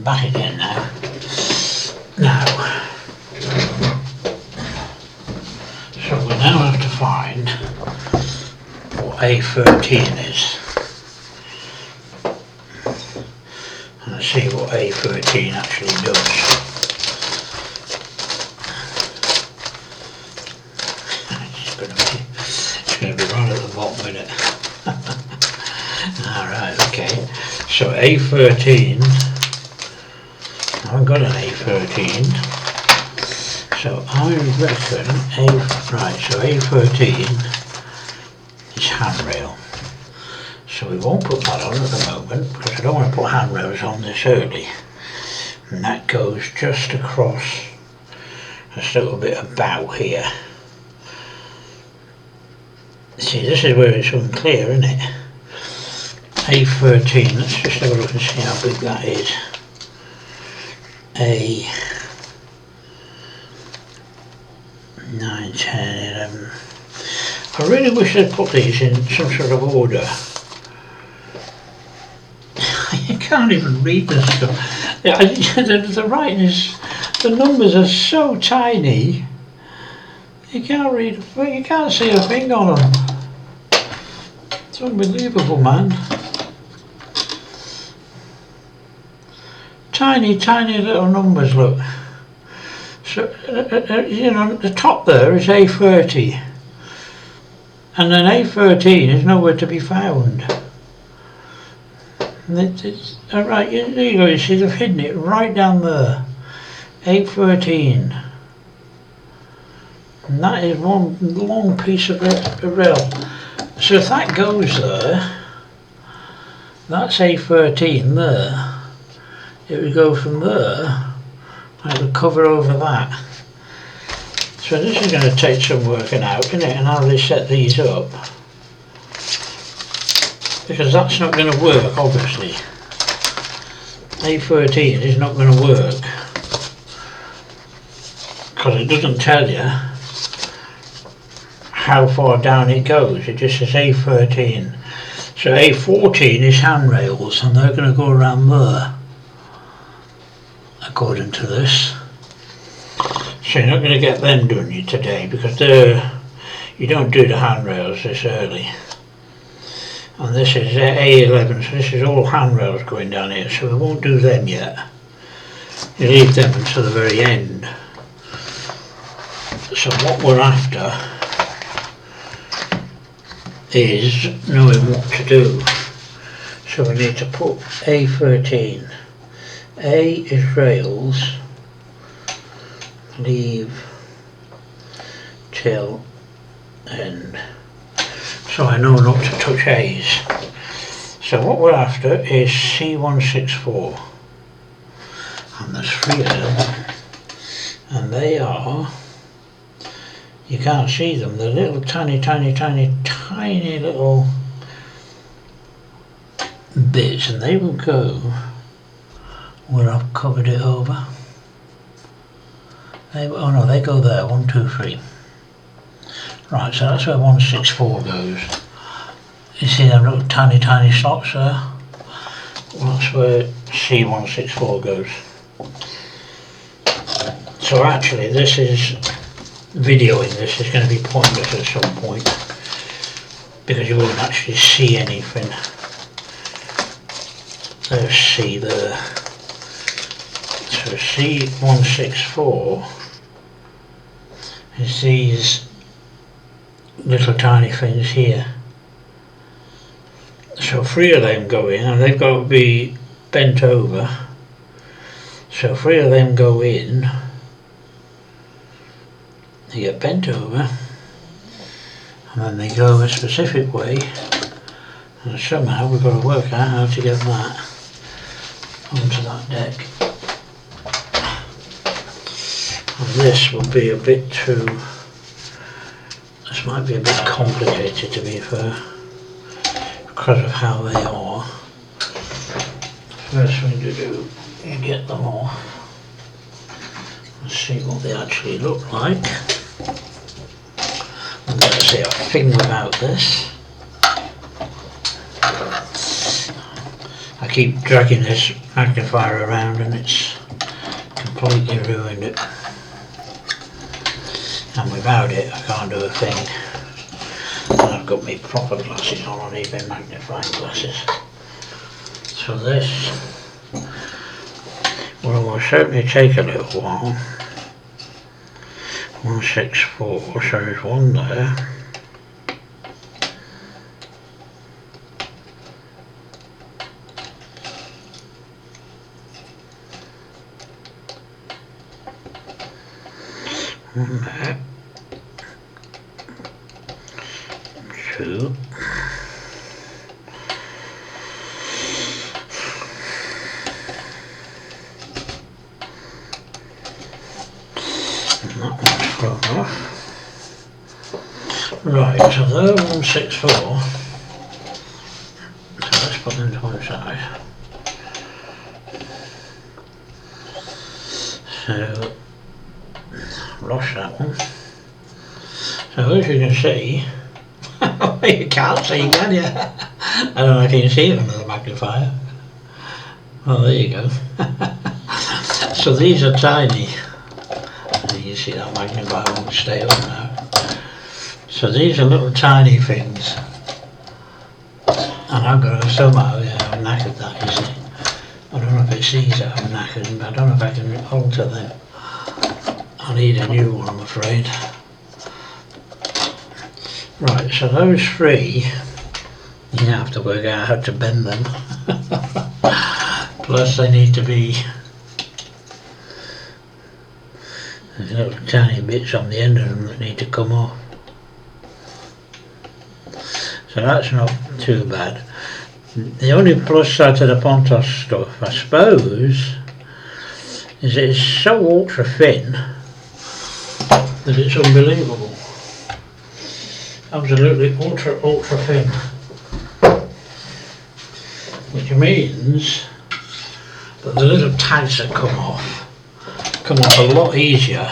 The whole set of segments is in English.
I'm back again now. Now, so we now have to find what A13 is. And see what A13 actually does. It's going to be right at the bottom, isn't it? Alright, okay. So A13, I haven't got an A13. So I reckon so A13 is handrail. So we won't put that on at the moment because I don't want to put handrails on this early. And that goes just across this little bit of bow here. See, this is where it's unclear, isn't it? A13, let's just have a look and see how big that is. A9, 10, 11. I really wish I'd put these in some sort of order. You can't even read this stuff. The writing is, the numbers are so tiny. You can't read, you can't see a thing on them. It's unbelievable, man. Tiny, tiny little numbers, look. So, you know, the top there is A30. And then A13 is nowhere to be found. Alright, there you go, you see they've hidden it right down there. A13. And that is one long piece of rail. So if that goes there, that's A13 there. It would go from there, and it would cover over that. So this is going to take some working out, isn't it, and how they set these up. Because that's not going to work, obviously. A13 is not going to work. Because it doesn't tell you how far down it goes, it just says A13. So A14 is handrails, and they're going to go around there, according to this. So you're not going to get them done today, because you don't do the handrails this early. And this is A11, so this is all handrails going down here, so we won't do them yet. You leave them until the very end. So what we're after is knowing what to do. So we need to put A13. A is rails, leave till end. So I know not to touch A's. So what we're after is C164. And there's 3 of them. And they are, you can't see them, they're little tiny little bits, and they will go where I've covered it over. Oh no, they go there, 1, 2, 3. Right, so that's where 164 goes. You see them little tiny slots there? Well, that's where C164 goes. So actually this is, videoing this is going to be pointless at some point, because you won't actually see anything. There's C there. So C164 is these little tiny things here. So 3 of them go in, and they've got to be bent over. So 3 of them go in, they get bent over, and then they go a specific way, and somehow we've got to work out how to get that onto that deck. And this will be a bit too, this might be a bit complicated, to be fair, because of how they are. First thing to do is get them off and see what they actually look like. I'm going to say a thing about this. I keep dragging this magnifier around and it's completely ruined it. And without it I can't do a thing. And I've got my proper glasses on, I need my magnifying glasses. So this will certainly take a little while. 164, so there's one there. One there. Two. And that one's thrown off. Right, so they're 164. So let's put them to one side. So lost that one. So as you can see, you can't see, can you? I don't know if you can see it under the magnifier. Well, there you go. So these are tiny. You can see that magnifier won't stay on now. So these are little tiny fins. And I've got to somehow, I've knackered that, you see. I don't know if it's these that I'm knackered, but I don't know if I can alter them. I need a new one, I'm afraid. Right, so those three, you have to work out how to bend them. Plus they need to be, there's little tiny bits on the end of them that need to come off. So that's not too bad. The only plus side to the Pontos stuff, I suppose, is it's so ultra thin that it's unbelievable. Absolutely ultra thin. Which means that the little tags that come off a lot easier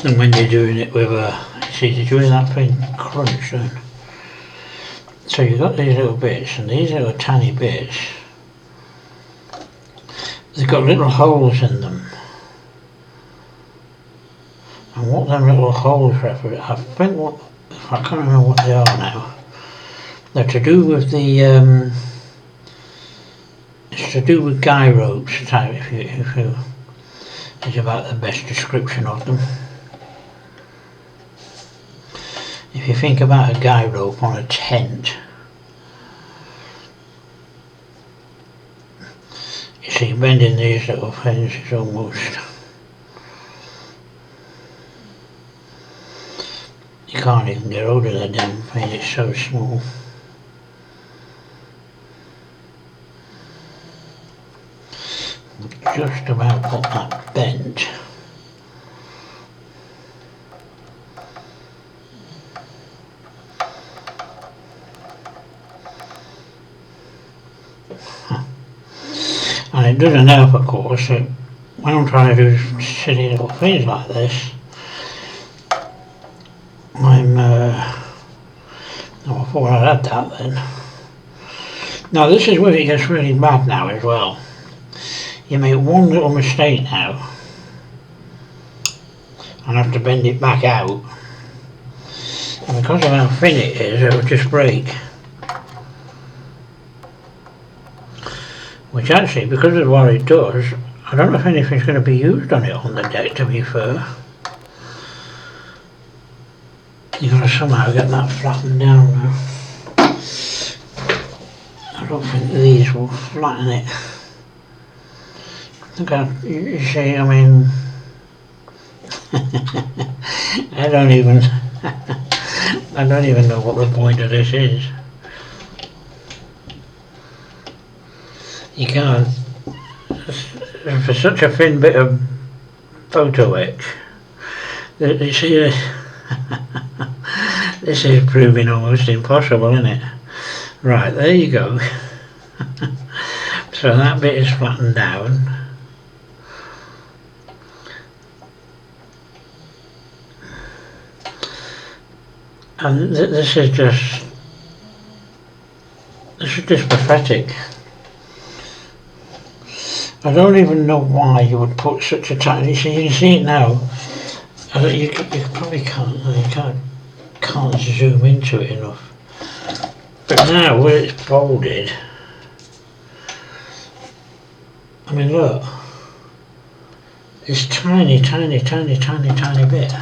than when you're doing it with a, see, you're doing that thing crunch then. So you've got these little bits, and these little tiny bits, they've got little holes in them. And what them little holes represent, I think I can't remember what they are now. They're to do with the, it's to do with guy ropes type, if you, is about the best description of them. If you think about a guy rope on a tent, you see bending these little things is almost, you can't even get hold of the damn thing, it's so small. Just about got that bent. And it doesn't help, of course, that when I'm trying to do silly little things like this, I'm, oh, I thought I'd had that then. Now this is where it gets really bad now as well. You make one little mistake now, and have to bend it back out. And because of how thin it is, it will just break. Which actually, because of what it does, I don't know if anything's going to be used on it on the deck, to be fair. You've got to somehow get that flattened down now. I don't think these will flatten it. Okay, you see, I mean, I don't even know what the point of this is. You can't, for such a thin bit of photo etch, you see, this is proving almost impossible, isn't it? Right, there you go. So that bit is flattened down. And this is just pathetic. I don't even know why you would put such a tiny. You can see it now. You probably can't zoom into it enough. But now where it's folded, I mean look, it's tiny bit.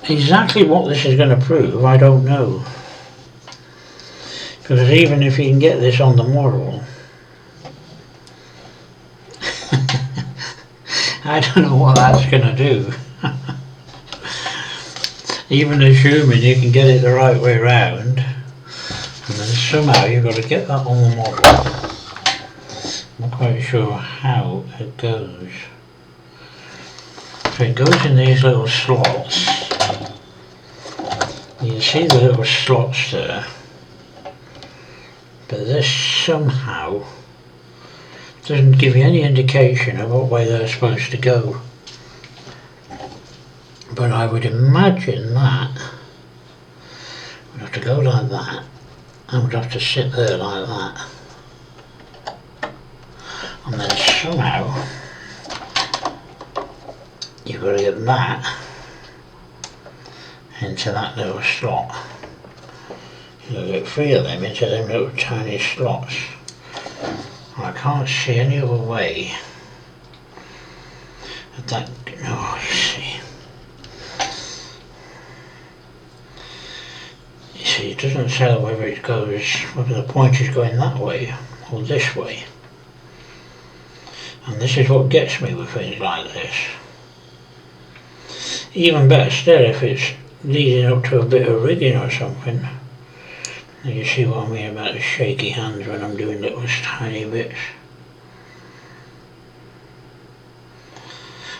Exactly what this is going to prove, I don't know. Because even if you can get this on the model, I don't know what that's going to do. Even assuming you can get it the right way round, and then somehow you've got to get that on the model. I'm not quite sure how it goes. So it goes in these little slots. You can see the little slots there. But this somehow doesn't give you any indication of what way they're supposed to go. But I would imagine that would have to go like that, and would have to sit there like that. And then somehow you've got to get that into that little slot. You'll get 3 of them into them little tiny slots. I can't see any other way that, oh, you see. You see, it doesn't say whether it goes, whether the point is going that way or this way. And this is what gets me with things like this. Even better still if it's leading up to a bit of rigging or something. And you see what I mean about the shaky hands when I'm doing little tiny bits.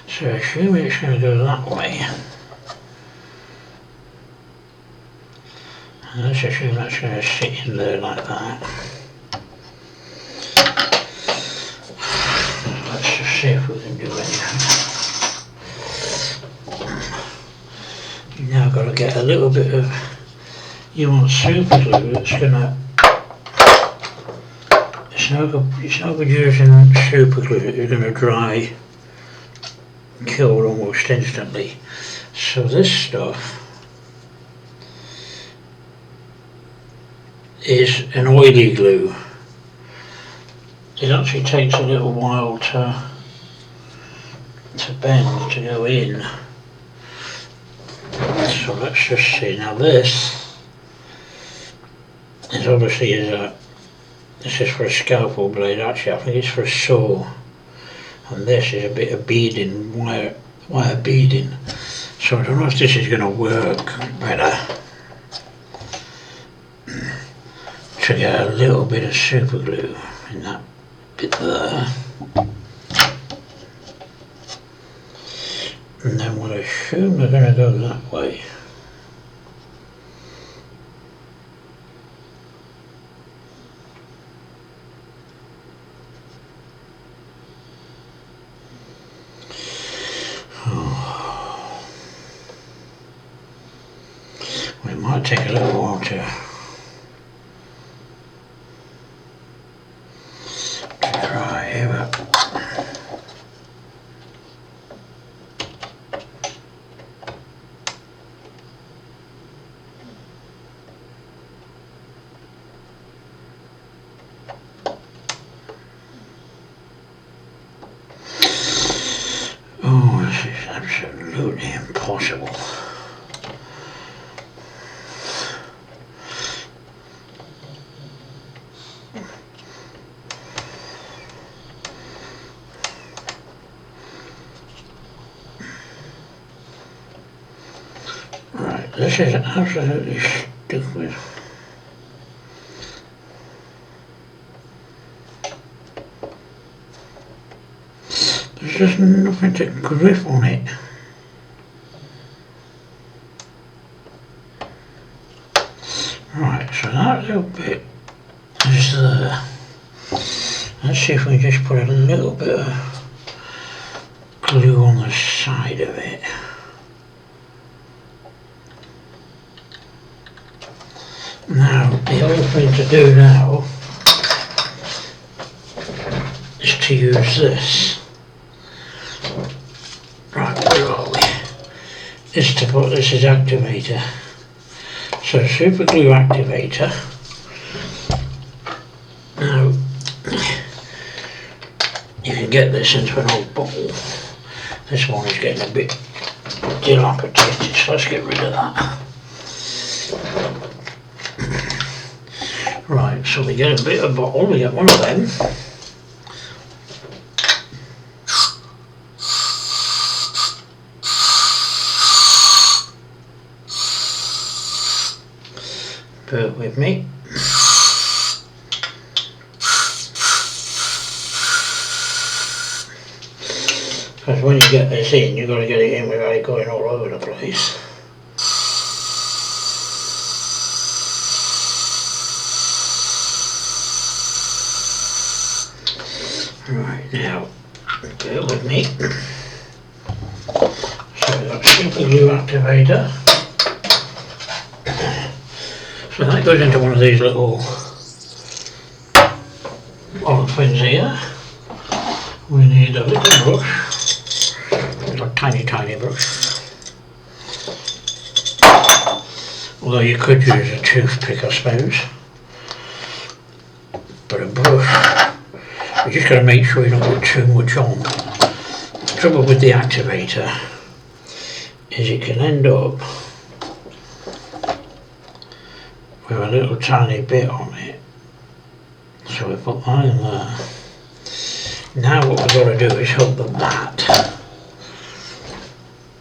So assume it's going to go that way. And let's assume that's going to sit in there like that. Let's just see if we can do anything. You've now got to get a little bit of, you want super glue that's going to, it's no good using super glue that you're going to dry, kill almost instantly. So this stuff is an oily glue. It actually takes a little while to bend, to go in. So let's just see. Now this is obviously this is for a scalpel blade. Actually I think it's for a saw. And this is a bit of beading, wire beading. So I don't know if this is going to work better. To get a little bit of super glue in that bit there. And then we'll assume we're going to go that way. Well, it might take a little while to dry, but oh, this is absolutely impossible. This is absolutely stupid. There's just nothing to grip on it. Right, so that little bit is there. Let's see if we just put a little bit of glue on the side of it. Now, the other thing to do now is to use this. Right, where are we? Is to put this as activator. So super glue activator. Now, you can get this into an old bottle. This one is getting a bit dilapidated, so let's get rid of that. Right, so we get a bit of bottle, we get one of them. Bear with me. Because when you get this in, you've got to get it in without it going all over the place. Right, now, bear with me. So that's super glue activator. So that goes into one of these little things here. We need a little brush, a tiny brush. Although you could use a toothpick, I suppose. But a brush, you just got to make sure you don't put too much on. The trouble with the activator is it can end up with a little tiny bit on it. So we put that in there. Now what we've got to do is hope the mat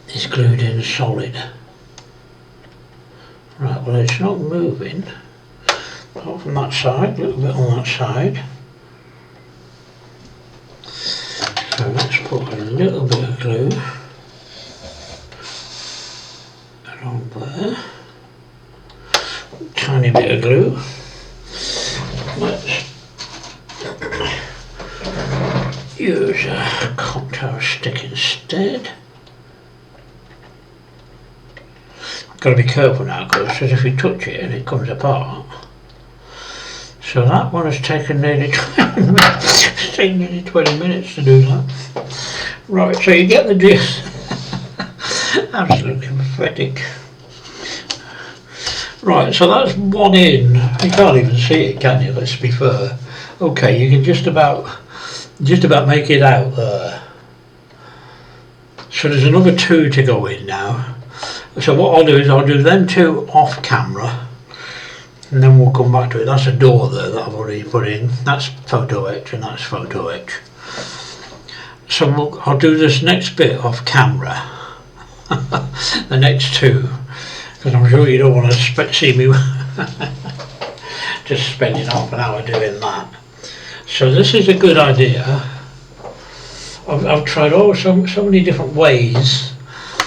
is glued in solid. Right, well it's not moving. Apart from that side, a little bit on that side. So let's put a little bit of glue along there. Tiny bit of glue. Let's use a cocktail stick instead. Got to be careful now, because if you touch it and it comes apart. So that one has taken nearly 20 minutes. It's taken nearly 20 minutes to do that. Right, so you get the gist. Absolutely pathetic. Right, so that's one in. You can't even see it, can you? Let's be fair. Okay, you can just about make it out there. So there's another two to go in now. So what I'll do is I'll do them two off camera, and then we'll come back to it. That's a door there that I've already put in. That's photo etch and that's photo etch. So I'll do this next bit off camera. The next two. Because I'm sure you don't want to see me just spending half an hour doing that. So this is a good idea. I've tried so many different ways.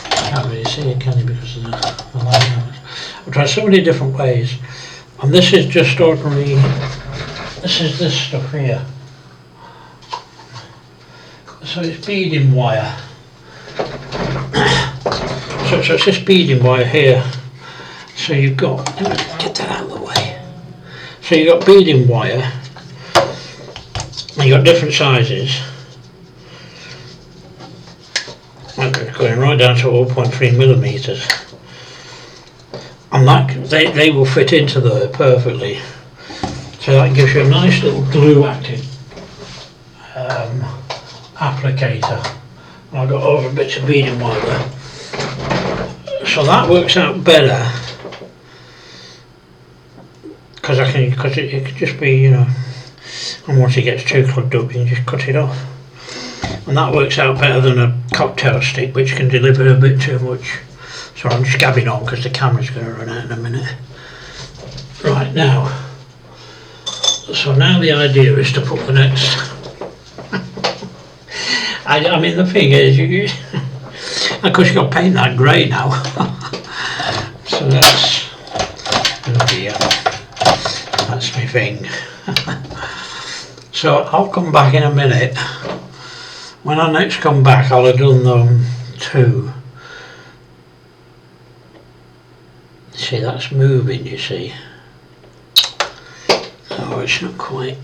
I can't really see it, can you, because of the light. I've tried so many different ways, and this is just ordinary. This is this stuff here. So it's beading wire. So it's this beading wire here. So you've got, let me get that out of the way. So you've got beading wire, and you've got different sizes. Going right down to 0.3 millimeters. And that, they will fit into there perfectly. So that gives you a nice little glue active applicator. And I've got over bits of beading wire there. So that works out better. Because it could just be, you know, and once it gets too clogged up, you can just cut it off. And that works out better than a cocktail stick, which can deliver a bit too much. So I'm just gabbing on because the camera's going to run out in a minute. Right, now. So now the idea is to put the next. I mean, the thing is, of course, you've got to paint that grey now. So that's. Oh dear. That's my thing. So I'll come back in a minute. When I next come back, I'll have done them two. See, that's moving, you see. Oh, it's not quite.